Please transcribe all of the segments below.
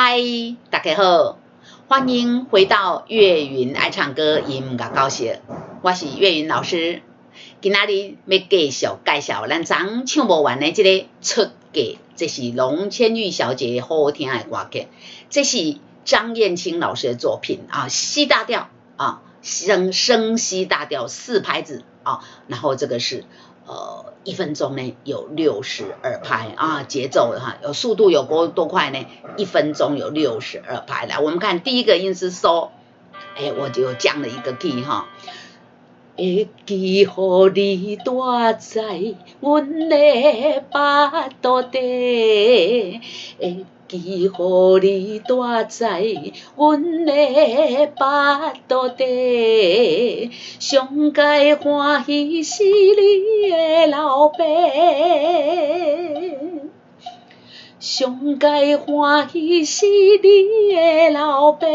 嗨，大家好，欢迎回到岳云爱唱歌音乐教室，我是岳云老师。今仔日要继续介绍咱昨唱不完的这个出嫁，这是龙千玉小姐好听的歌曲，这是张燕青老师的作品啊，C 大调啊，升 C 大调4拍子啊，然后这个是1分钟呢有62拍啊，节奏哈，有速度有多快呢？1分钟有62拍。来，我们看第一个音是嗦，我就降了一个 key 哈。会记予你住在阮的巴肚底，会记予你住在阮的巴肚底，上界欢喜是你的老爸，上界欢喜是你的老爸。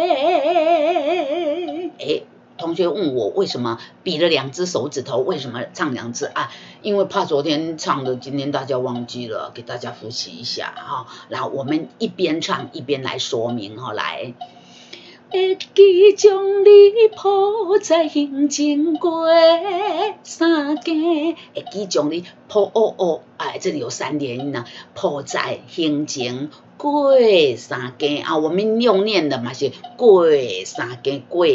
同学问我为什么比了2只手指头，为什么唱2次啊？因为怕昨天唱的，今天大家忘记了，给大家复习一下哈。然后我们一边唱一边来说明哈，来。会记将你抱在胸前过三更，会记将你抱这里有3连音呢，抱在胸前过三更啊，我们用念的嘛是过三更，过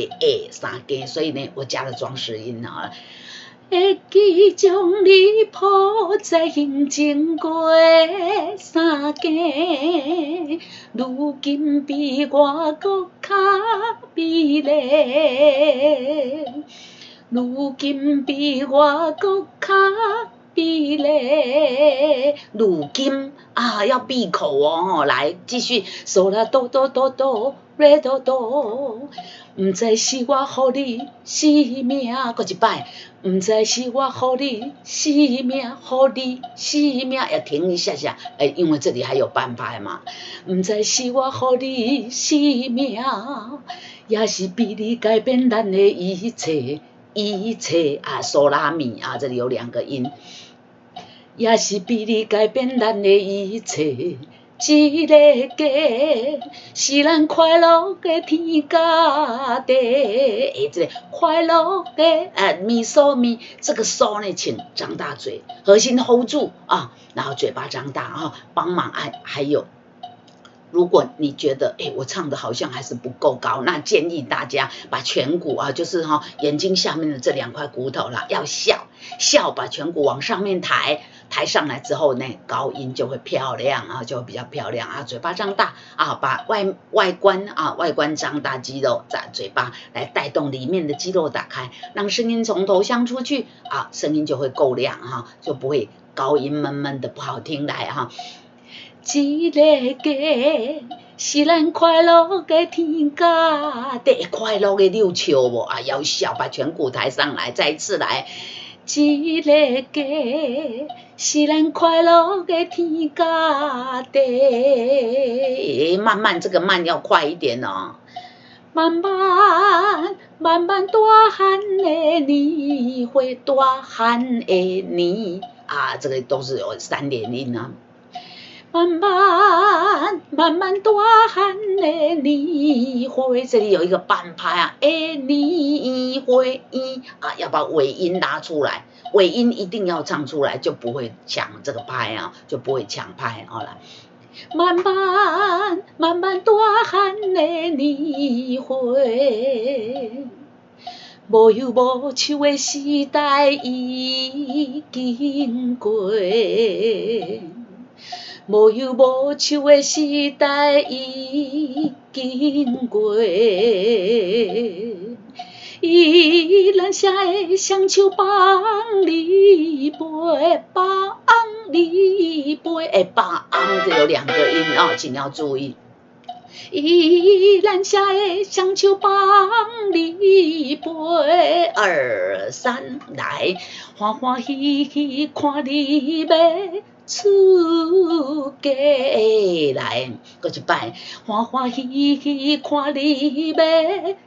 三更，所以呢我加了装饰音啊。会记将你抱在胸前过三更，如今比我搁较美丽，如今比我搁较美丽，如今啊要闭口哦，来继续，嗦啦哆哆哆哆，来哆哆，不知是我予你生命，搁一摆。不知是我予你生命，予你生命，要停一下下，因为这里还有半拍嘛。不知是我予你生命，也是比你改变咱的一切，一切啊，嗦拉咪啊，这里有2个音，也是比你改变咱的一切。一个家是咱快乐的天家地，这个快乐的咪嗦咪，这个嗦呢，请张大嘴，核心 hold 住啊，然后嘴巴张大啊，帮忙还有。如果你觉得我唱的好像还是不够高，那建议大家把颧骨啊，就是眼睛下面的这2块骨头啦，要笑，把颧骨往上面抬上来之后呢，高音就会漂亮啊，就会比较漂亮啊，嘴巴张大啊，把外观张大，肌肉在嘴巴来带动里面的肌肉打开，让声音从头腔出去啊，声音就会够亮哈，就不会高音闷闷的不好听来哈。一个家是咱快乐的天家地，快乐的溜笑无啊，要笑，把颧骨抬上来，再一次来。一个家是咱快乐的天家地，慢慢，这个慢要快一点哦。慢慢慢慢大汉的年岁，大汉的年啊，这个都是有3连音啊。慢慢慢慢大汉的年岁，这里有一个半拍啊，年岁啊，要把尾音拉出来，尾音一定要唱出来，就不会抢这个拍啊，就不会抢拍好了。慢慢慢慢大汉的年岁，无忧无愁的时代已经过。无忧无愁的时代已经过，依然写的双手放你背，放你背，放这有2个音啊，请要注意。依然写的双手放你背，2、3，来，欢欢喜喜看你要出嫁，来，搁一摆，欢欢喜喜看你要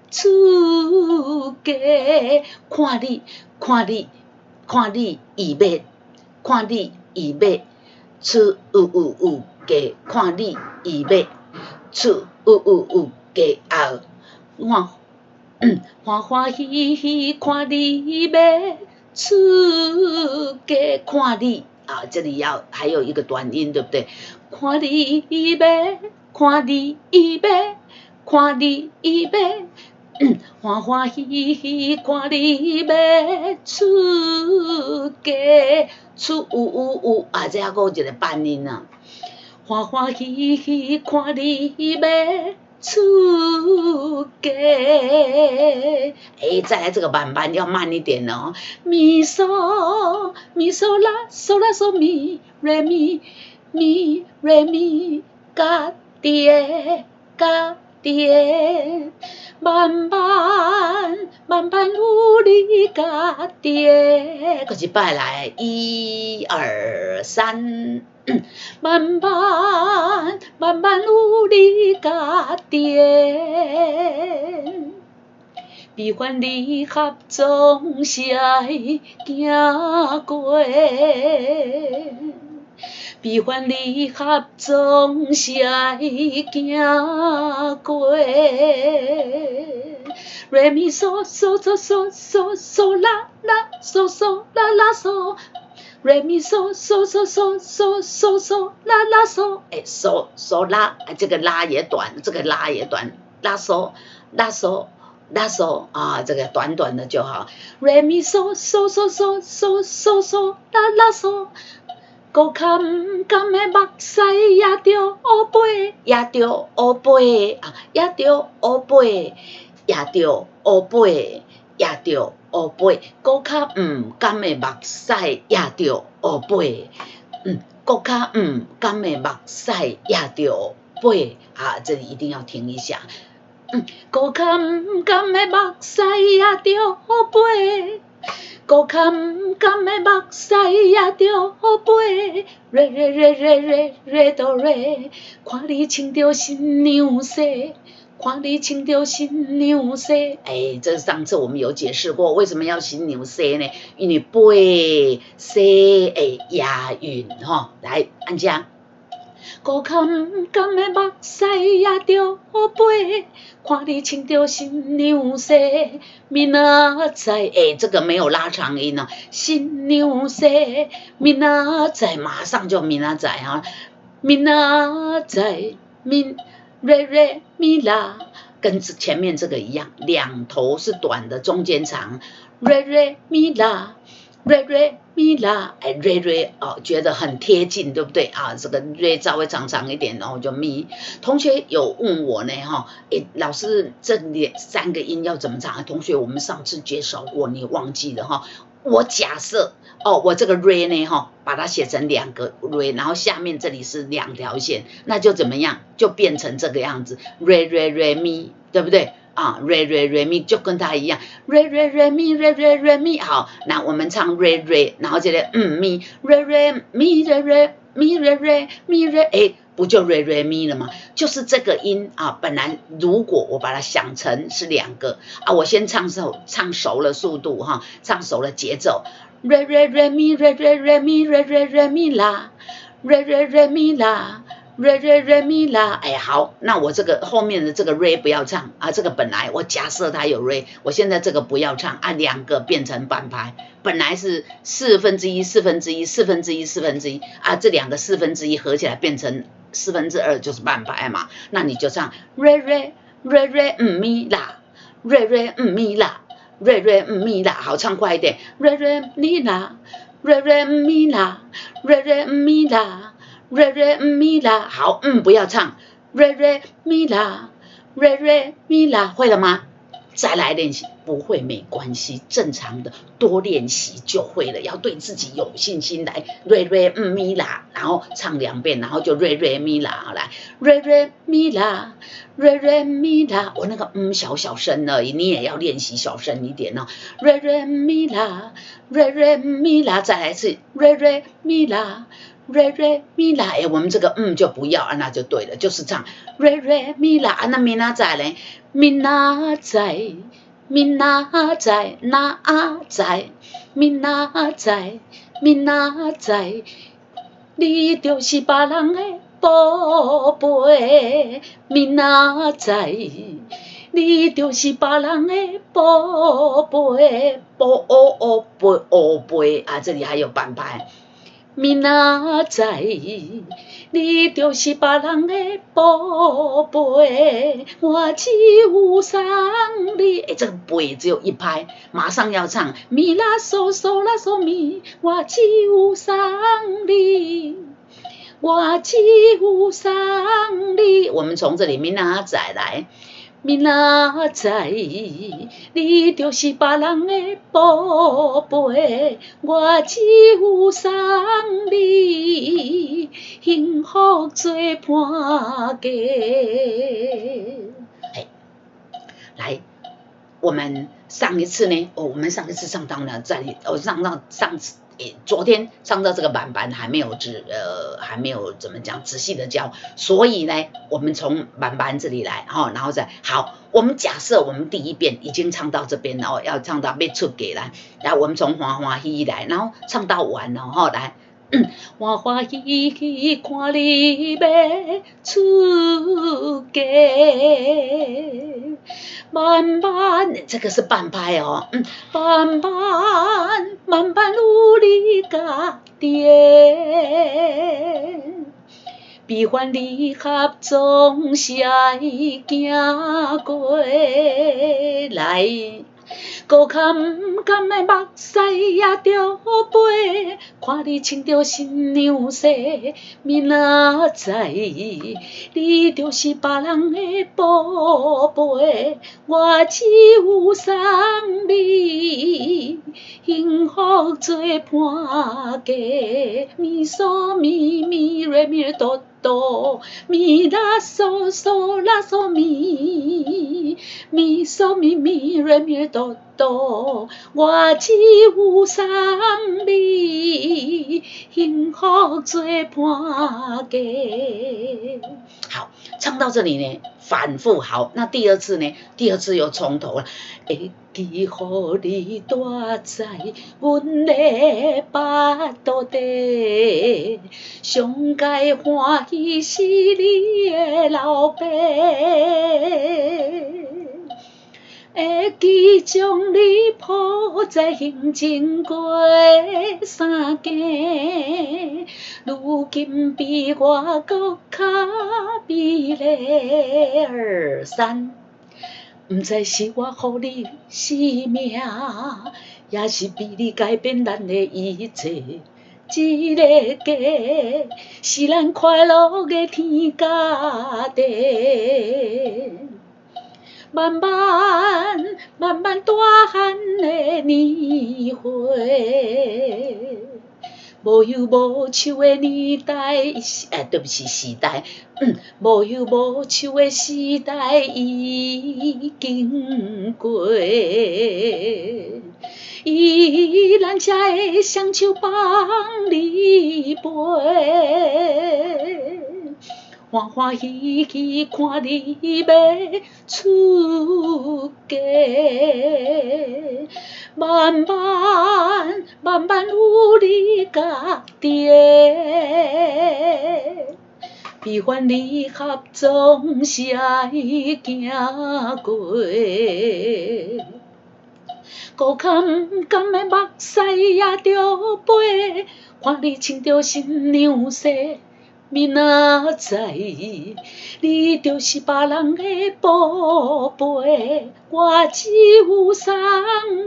出嫁，看你伊要，看你伊要出嫁，看你伊要出加后，欢欢喜喜看你要出家看你啊，这里还有一个短音，对不对？看你要，看你要，看你要。欢欢喜喜看你要出家，啊，这还有一个半音啊。欢欢喜喜看你要出家，再来这个慢慢要慢一点哦。咪嗦咪嗦啦嗦啦嗦咪瑞咪咪瑞咪嘎爹嘎爹，慢慢慢慢努力嘎爹，可是拜来1、2、3。慢慢慢慢努力加点，悲欢离合总是爱行过，悲欢离合总是爱行过。瑞咪嗦嗦嗦嗦嗦嗦啦啦嗦嗦啦啦嗦。瑞咪嗦嗦嗦嗦嗦嗦嗦啦啦嗦，嗦嗦啦，这个拉也短，这个拉也短，拉嗦拉嗦拉嗦啊，这个短短的就好。瑞咪嗦嗦嗦嗦嗦嗦嗦啦啦嗦，高坎坎的目屎也着乌杯，也着乌杯啊，也着乌杯，也着乌杯，也着乌杯，高卡甘的目屎也着乌杯，高卡甘的目屎也着乌杯啊，这里一定要停一下。高卡甘的目屎也着乌杯，高卡甘的目屎也着乌杯，瑞瑞瑞瑞瑞瑞哆瑞，看你穿着新娘婿。看你穿着新娘婿，这上次我们有解释过，为什么要新娘婿呢？因为杯婿会押韵哈。来，按这。高坎甘的目屎也着乌杯，看你穿着新娘婿，明仔载这个没有拉长音呢，新娘婿，明仔载马上就明仔载哈，明仔载瑞瑞咪啦，跟前面这个一样，两头是短的，中间长。瑞瑞咪啦，瑞瑞咪啦，瑞瑞哦，觉得很贴近，对不对啊？这个瑞稍微长一点，然后就咪。同学有问我呢，老师这3个音要怎么唱？同学，我们上次介绍过，你忘记了哈？我假设我这个 re 呢把它写成2个 re， 然后下面这里是2条线，那就怎么样？就变成这个样子 re re re mi， 对不对啊 ？re re re mi 就跟它一样 re re re mi re re re mi。好，那我们唱 re re， 然后这里mi re re mi re re mi re re mi re， 不就 re re mi 了吗？就是这个音啊，本来如果我把它想成是2个啊，我先唱熟了速度哈，唱熟了节奏 re re re mi re re re mi re re re mi la re re re mi la re re re mi la。 好，那我这个后面的这个 re 不要唱啊，这个本来我假设它有 re， 我现在这个不要唱啊，2个变成半拍，本来是1/4、1/4、1/4、1/4啊，这2个1/4合起来变成2/4就是半拍嘛，那你就唱 re re re re mi la re re mi la re re mi la。 好，唱快一点 re re mi la re re mi la re re mi la re re mi la。 好，不要唱 re re mi la re re mi la， 会了吗？再来练习，不会没关系，正常的，多练习就会了，要对自己有信心。来 re re mi la， 然后唱2遍，然后就 re re mi la。 来 re re mi la re re mi la， 我那个小声而已，你也要练习小声一点哦。re re mi la re re mi la， 再来一次 re re mi la re re mi la。 我们这个就不要那就对了，就是唱 re re mi la。 那明仔载呢？明仔载明仔载哪载明仔载明仔载，你就是别人的宝贝，明仔载你就是别人的宝贝，宝贝啊，这里还有半拍。明仔载你就是别人的宝贝，我只有送你。这个贝只有一拍，马上要唱咪啦嗦嗦啦嗦咪，我只有送你，我只有送你。我们从这里明仔载来。明仔载你就是别人的宝贝，我只有送你，幸福做伴嫁。来，我们上一次呢？我们上一次上到了这里，昨天上到这个板还没有怎么讲仔细的教，所以呢，我们从板这里来，然后再好，我们假设我们第一遍已经唱到这边了，要唱到要出家来，来我们从欢欢喜来，然后唱到完了，来。欢欢喜喜看你要出家，慢慢，这个是半拍哦，慢慢努力家己，悲欢离合总是爱行过来。高坎毋甘的目屎也着飞，看你穿着新娘婿，明仔载你就是别人的宝贝，我只有送你，幸福做伴嫁。咪嗦咪咪瑞咪哆哆，咪啦嗦嗦啦嗦咪，咪嗦咪咪瑞咪哆哆，我只有送你，幸福做伴嫁。好，唱到这里呢，反复好。那第二次呢？第二次又从头了。会记互你大在阮的巴肚底，上界欢喜是你的老爸。会记将你抱在胸前过三更，如今比我搁较美丽。2、3，不知是我予你生命，也是比你改变咱的一切。一个家是咱快乐的天家地。慢慢大汉的年岁，无忧无愁的年代，对不起，时代，无忧无愁的时代已经过，依然才会双手帮你背。欢欢喜喜看你要出家，慢慢努力家己，悲欢离合总是爱行过。高坎毋甘的目屎也着飞，看你穿着新娘婿。明仔载你就是别人的宝贝，我只有送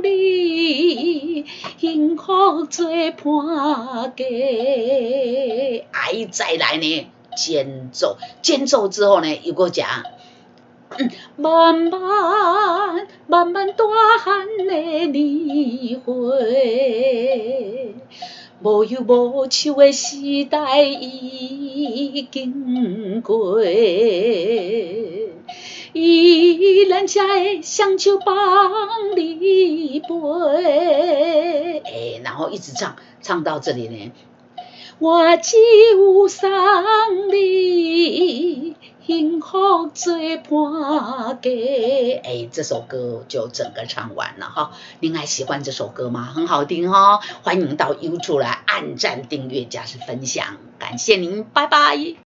你，幸福做伴嫁。再来呢，间奏之后呢，又搁讲。慢慢大汉的年岁，无忧无愁的时代已经过，依然才会双手帮你背。然后一直唱到这里呢，我只有送你，幸福做伴嫁。这首歌就整个唱完了哈。您还喜欢这首歌吗？很好听哈，欢迎到 YouTube 来按赞、订阅、加分享，感谢您，拜拜。